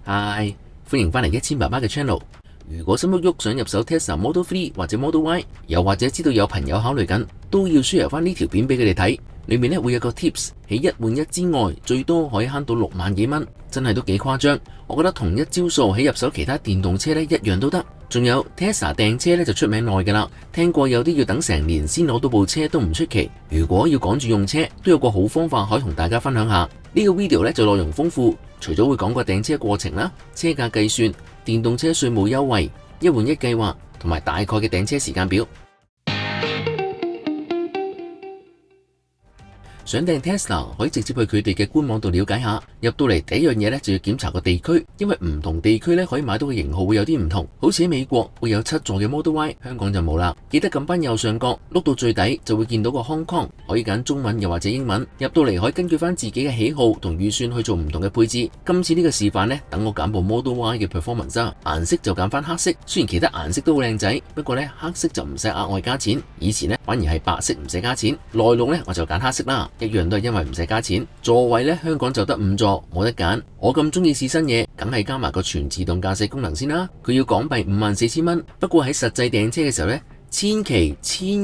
Hi，歡迎返嚟1000爸爸嘅 channel。如果心喐喐想入手 Tesla Model 3或者 Model Y， 又或者知道有朋友考慮緊，都要 share 返呢條片俾佢哋睇。裏面會有個 tips， 喺一換一之外，最多可以慳到6萬幾蚊，真係都幾誇張。我覺得同一招數喺入手其他電動車一樣都得。仲有 Tesla 訂車就出名耐㗎啦，聽過有啲要等成年先攞到部車都唔出奇。如果要趕住用車，都有個好方法可以同大家分享下。呢個 video 就內容豐富，除咗會講個訂車過程啦、車價計算、電動車稅務優惠、一換一計劃同埋大概嘅訂車時間表。想訂 Tesla 可以直接去佢哋嘅官網度了解下。入到嚟第一樣嘢就要檢查個地區，因為唔同地區可以買到嘅型號會有啲唔同。好似喺美國會有7座嘅 Model Y， 香港就冇啦。記得撳返右上角碌到最底就會見到個 Hong Kong， 可以揀中文又或者英文。入到嚟可以根據返自己嘅喜好同預算去做唔同嘅配置。今次呢個示範等我揀部 Model Y 嘅 Performance 啊，顏色就揀返黑色。雖然其他顏色都好靚仔，不過黑色就唔使額外加錢。以前反而係白色唔使加錢。內籠我就揀黑色啦。一樣都係因為唔使加錢。座位香港就得5座，冇得揀。我咁中意試新嘢，梗係加埋個全自動駕駛功能先啦。佢要港幣54,000蚊，不過喺實際訂車嘅時候千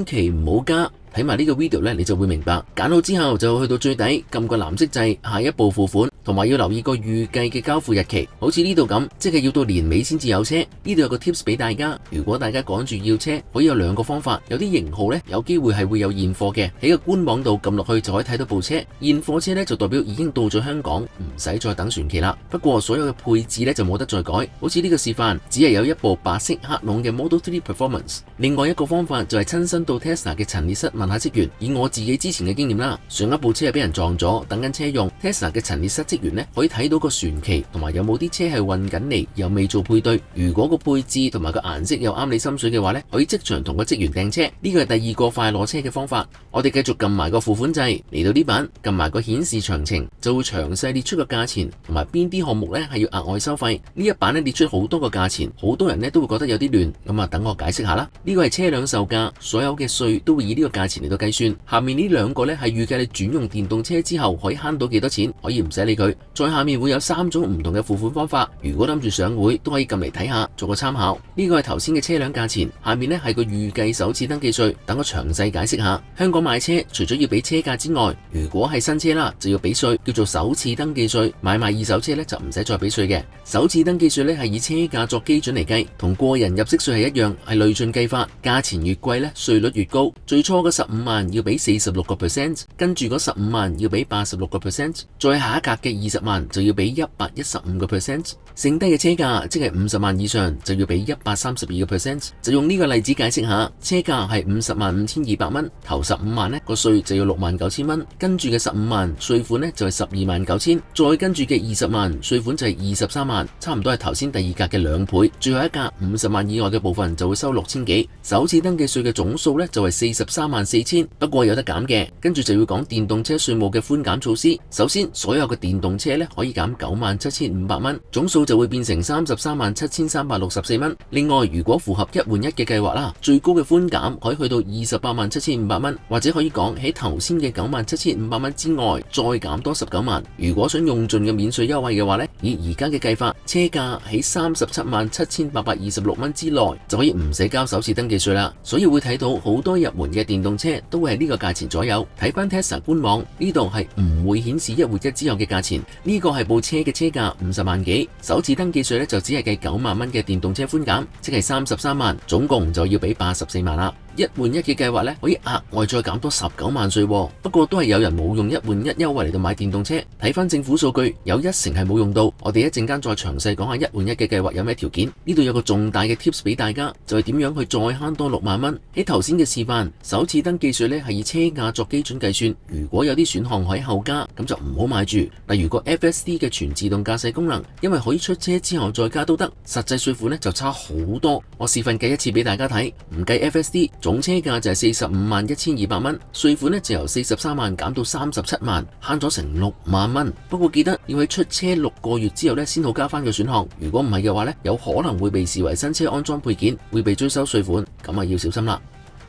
祈唔好加。睇埋呢個 video你就會明白。揀好之後就去到最底，撳個藍色掣，下一步付款，同埋要留意個預計嘅交付日期。好似呢度咁，即係要到年尾先至有車。呢度有個 tips 俾大家，如果大家趕住要車，可以有2個方法。有啲型號有機會係會有現貨嘅，喺個官網度撳落去就可以睇到部車。現貨車就代表已經到咗香港，唔使再等船期啦。不過所有嘅配置就冇得再改。好似呢個示範，只係有一部白色黑籠嘅 Model 3 Performance。另外一個方法就係親身到 Tesla 嘅陳列室問下職員。以我自己之前嘅經驗啦，上一部車俾人撞咗，等緊車用。Tesla 嘅陳列室職員可以睇到個船期同埋有冇啲車係運緊嚟，又未做配對。如果個配置同埋個顏色又啱你心水嘅話可以即場同個職員訂車。呢個係第2個快攞車嘅方法。我哋繼續撳埋個付款掣，嚟到呢版撳埋個顯示詳情，就會詳細列出個價錢同埋邊啲項目係要額外收費。呢一版列出好多個價錢，好多人都會覺得有啲亂。咁等我解釋下啦。呢個係車輛售價，所有嘅稅都會以呢個價錢嚟到計算。下面呢2個係預計你轉用電動車之後可以慳到幾多錢，可以唔使理佢。再下面會有3種唔同嘅付款方法，如果諗住上會都可以撳嚟睇下，做個參考。呢個係頭先嘅車輛價錢，下面係個預計首次登記稅。等我詳細解釋下。香港買車除咗要俾車價之外，如果係新車啦就要俾稅，叫做首次登記稅。買賣二手車就唔使再俾稅嘅。首次登記稅係以車價作基準嚟計，同個人入息稅係一樣，係累進計法。價錢越貴稅率越高。最初嘅15萬要俾46%，跟住嗰15萬要俾86%，再下一格嘅20萬就要俾115%，剩低嘅車價即係50萬以上就要俾132%。就用呢個例子解釋下，車價係505200蚊，頭15萬個稅就要69000蚊，跟住嘅15萬稅款就係129,000，再跟住嘅20萬稅款就係23萬，差唔多係頭先第2格嘅2倍。最後一格50萬以外嘅部分就會收6000幾。首次登記稅嘅總數就係434000，不過有得減嘅。跟住就要講電動車稅務嘅寬減措施。首先，所有嘅電動車可以減97500蚊，總數就會變成337,364蚊。另外，如果符合一換一嘅計劃啦，最高嘅寬減可以去到287,500蚊，或者可以講喺頭先嘅97500蚊之外，再減多19萬。如果想用盡嘅免稅優惠嘅話以而家嘅計法，車價喺377,826蚊之內就可以唔使交首次登記稅啦。所以會睇到好多入門嘅電動車都會係呢個價錢左右。睇翻 Tesla 官網呢度係唔會顯示一換一之後嘅價錢。呢個係部車嘅車價50萬幾，首次登記稅就只係計9萬蚊嘅電動車寬減，即係33萬，總共就要俾84萬啦。一換一嘅計劃可以額外再減多19萬稅，不過都係有人冇用一換一優惠嚟到買電動車。睇翻政府數據，有1成係冇用到。我哋一陣間再詳細講下一換一嘅計劃有咩條件。呢度有個重大嘅 tips 俾大家，就係點樣去再慳多6萬蚊。喺頭先嘅示範，首次登記稅係以車價作基準計算，如果有啲選項可以後加，咁就唔好買住。例如個 FSD 嘅全自動駕駛功能，因為可以出車之後再加都得，實際稅款就差好多。我示範計一次俾大家睇，唔計 FSD。總車價就係451200蚊，稅款就由43萬減到37萬，慳咗成6萬蚊。不過記得要喺出車6個月之後先好加翻個選項，如果唔係嘅話有可能會被視為新車安裝配件，會被追收稅款，咁啊要小心啦。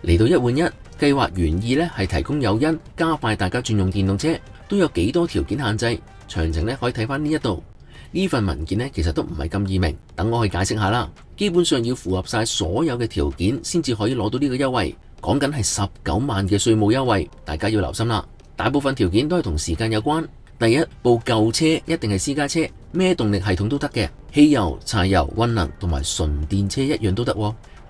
嚟到一換一計劃原意係提供誘因，加快大家轉用電動車，都有幾多條件限制，詳情可以睇翻呢一度。呢份文件呢，其實都唔係咁易明，等我去解釋下啦。基本上要符合晒所有嘅條件先至可以攞到呢個優惠，講緊係19萬嘅稅務優惠，大家要留心啦。大部分條件都係同時間有關。第一，部舊車一定係私家車，咩動力系統都得嘅，汽油、柴油、混能同埋純電車一樣都得。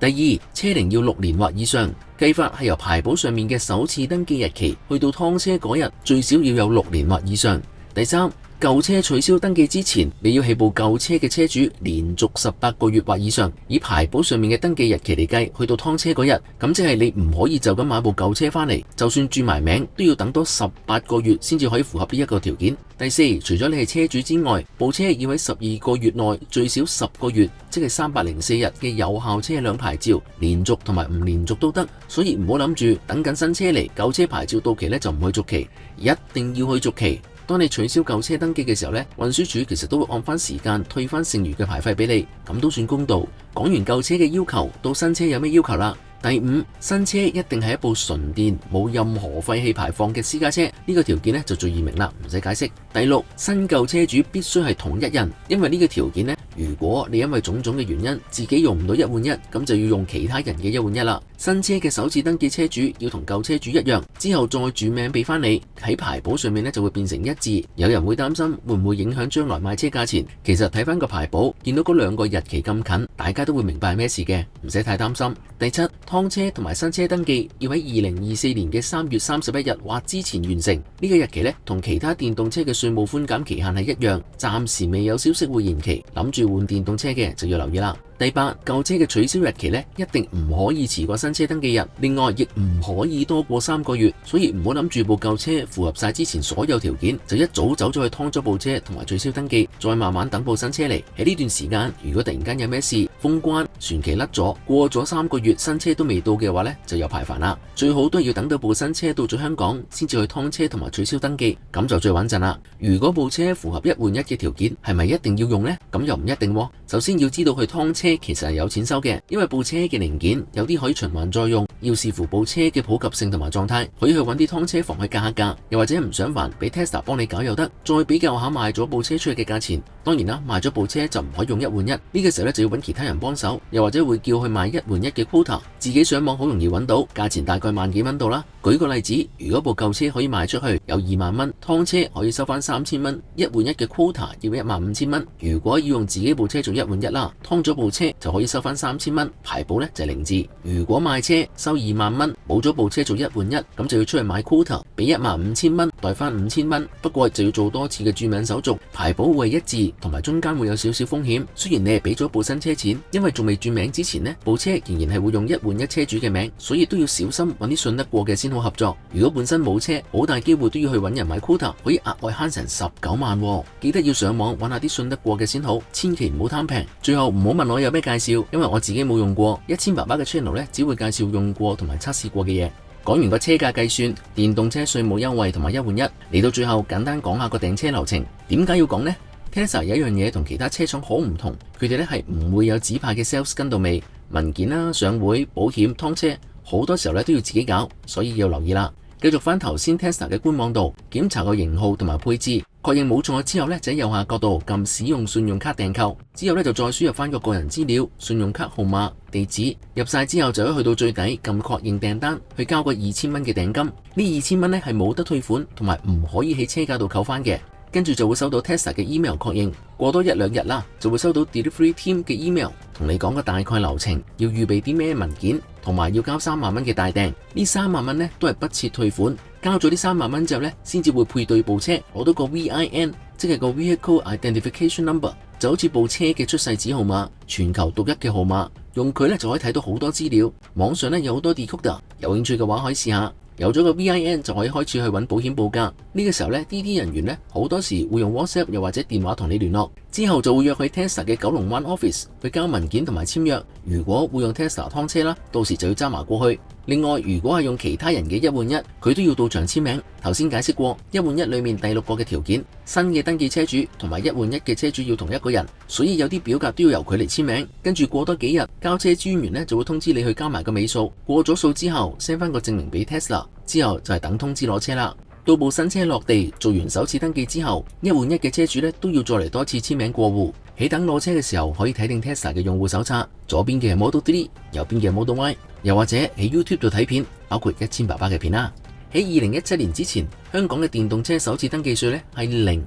第二，車齡要6年或以上，計法係由牌簿上面嘅首次登記日期去到劏車嗰日最少要有6年或以上。第三，舊車取消登記之前，你要係部舊車嘅車主連續18個月或以上，以牌簿上面嘅登記日期嚟計，去到劏車嗰日，咁即係你唔可以就咁買部舊車返嚟，就算轉埋名都要等多18個月先至可以符合呢一個條件。第四，除咗你係車主之外，部車要喺12個月內最少10個月，即係304日嘅有效車輛牌照，連續同埋唔連續都得，所以唔好諗住等緊新車嚟，舊車牌照到期咧就唔去續期，一定要去續期。當你取消舊車登記嘅時候呢，運輸署其實都會按翻時間退翻剩餘嘅牌費俾你，咁都算公道。講完舊車嘅要求，到新車有咩要求啦？第五，新車一定係一部純電冇任何廢氣排放嘅私家車，呢個條件呢就最易明啦，唔使解釋。第六，新舊車主必須係同一人，因為呢個條件呢，如果你因為種種嘅原因自己用唔到一換一，咁就要用其他人嘅一換一啦。新車嘅首次登記車主要同舊車主一樣，之後再轉名俾翻你，喺牌簿上面呢就會變成一致。有人會擔心會唔會影響將來賣車價錢，其實睇翻個牌簿，見到嗰2個日期咁近，大家都會明白係咩事嘅，唔使太擔心。第七，劏車同埋新車登記要喺2024年嘅3月31日或之前完成，呢個日期呢，同其他電動車嘅稅務寬減期限係一樣，暫時未有消息會延期，諗住換電動車嘅就要留意啦。第八，舊車嘅取消日期呢，一定唔可以遲過新車登記日，另外亦唔可以多過3個月，所以唔好諗住部舊車符合晒之前所有條件，就一早走咗去劏咗部車同埋取消登記，再慢慢等部新車嚟。喺呢段時間，如果突然間有咩事，封關、船期甩咗，過咗3個月新車都未到嘅話呢，就有排煩啦。最好都係要等到部新車到咗香港，先至去劏車同埋取消登記，咁就最穩陣啦。如果部車符合1換1嘅條件，係咪一定要用呢？咁又唔一定喎。首先要知道去劏車其實係有錢收嘅，因為部車嘅零件有啲可以循環再用，要視乎部車嘅普及性同埋狀態，可以去揾啲劏車房去價下價，又或者唔想煩，俾 Tesla 幫你搞又得，再比較下賣咗部車出去嘅價錢。當然啦，賣咗部車就唔可以用1換1，呢個時候咧就要揾其他人幫手，又或者會叫去賣1換1嘅 quota， 自己上網好容易揾到，價錢大概萬幾蚊到啦。舉個例子，如果部舊車可以賣出去有2萬蚊，劏車可以收翻3000蚊，1換1嘅 quota 要15000蚊。如果要用自己部車做1換1啦，劏咗部車就可以收翻3000蚊，牌簿咧就係0字。如果賣車收2萬蚊，冇咗部車做1換1，咁就要出去買 quota， 俾15000蚊，袋翻5000蚊。不過就要做多次嘅轉名手續，牌簿會係一致，同埋中間會有少少風險。雖然你係俾咗部新車錢，因為仲未轉名之前呢，部車仍然係會用1換1車主嘅名，所以都要小心揾啲信得過嘅先好合作。如果本身冇車，好大機會都要去揾人買 quota， 可以額外慳成19萬喎。記得要上網揾下啲信得過嘅先好，千祈唔好貪平。最後唔好問我有咩介紹，因為我自己冇用過。1000爸爸嘅 channel 咧，只會介紹用過同埋測試過嘅嘢。講完個車價計算、電動車稅務優惠同埋1換1，嚟到最後簡單講下個訂車流程。點解要講呢？ Tesla 有一樣嘢同其他車廠好唔同，佢哋咧係唔會有指派嘅 sales 跟到尾，文件啦、上會、保險、劏車，好多時候咧都要自己搞，所以要留意啦。繼續翻頭先 Tesla 嘅官網度檢查個型號同埋配置，確認冇錯之後咧，就喺右下角度撳使用信用卡訂購，之後咧就再輸入翻個人資料、信用卡號碼、地址，入晒之後就可以去到最底撳確認訂單，去交個2000蚊嘅訂金。呢2000蚊咧係冇得退款，同埋唔可以喺車價度扣翻嘅。跟住就會收到 Tesla 嘅 email 確認，過多1-2日啦，就會收到 delivery team 嘅 email， 同你講個大概流程，要預備啲咩文件，同埋要交3萬蚊嘅大訂。呢3萬蚊呢都係不設退款，交咗呢3萬蚊之後呢，先至會配對部車，攞到個 VIN， 即係個 Vehicle Identification Number， 就好似部車嘅出世紙號碼，全球獨一嘅號碼，用佢呢就可以睇到好多資料。網上呢有好多 decoder， 有興趣嘅話可以試下。有咗個 VIN 就可以開始去揾保險報價。呢個時候呢 DD 人員呢好多時會用 WhatsApp 又或者電話同你聯絡，之後就會約去 Tesla 嘅九龍灣 office 去交文件同埋簽約。如果會用 Tesla 劏車啦，到時就要揸埋過去。另外，如果係用其他人嘅1換1，佢都要到場簽名。頭先解釋過1換1裏面第6個嘅條件，新嘅登記車主同埋1換1嘅車主要同一個人，所以有啲表格都要由佢嚟簽名。跟住過多幾日，交車專員呢就會通知你去交埋個尾數。過咗數之後 send 翻個證明俾 Tesla， 之後就係等通知攞車啦。到部新車落地做完首次登記之後，一換一嘅車主咧都要再嚟多次簽名過戶。喺等攞車嘅時候，可以睇定 Tesla 嘅用戶手冊，左邊嘅係 Model 3，右邊嘅係 Model Y， 又或者喺 YouTube 度睇片，包括一千爸爸嘅片啦。喺2017年之前，香港嘅電動車首次登記稅咧係0，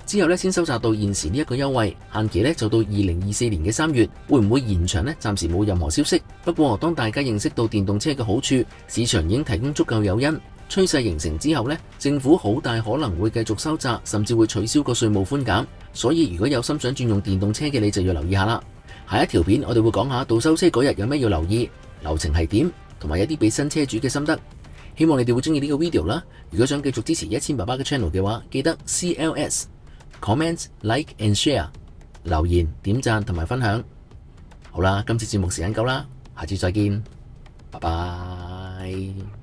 之後咧先收窄到現時呢一個優惠，限期咧就到2024年嘅3月，會唔會延長呢？暫時冇任何消息。不過當大家認識到電動車嘅好處，市場已經提供足夠誘因，趨勢形成之後呢，政府好大可能會繼續收窄，甚至會取消個稅務寬減。所以如果有心想轉用電動車嘅，你就要留意下啦。下一條片我哋會講下到收車嗰日有咩要留意，流程係點，同埋一啲俾新車主嘅心得。希望你哋會中意呢個 video 啦。如果想繼續支持1000爸爸嘅 channel 嘅話，記得 CLS comment like and share 留言點讚同埋分享。好啦，今次節目時間夠啦，下次再見，拜拜。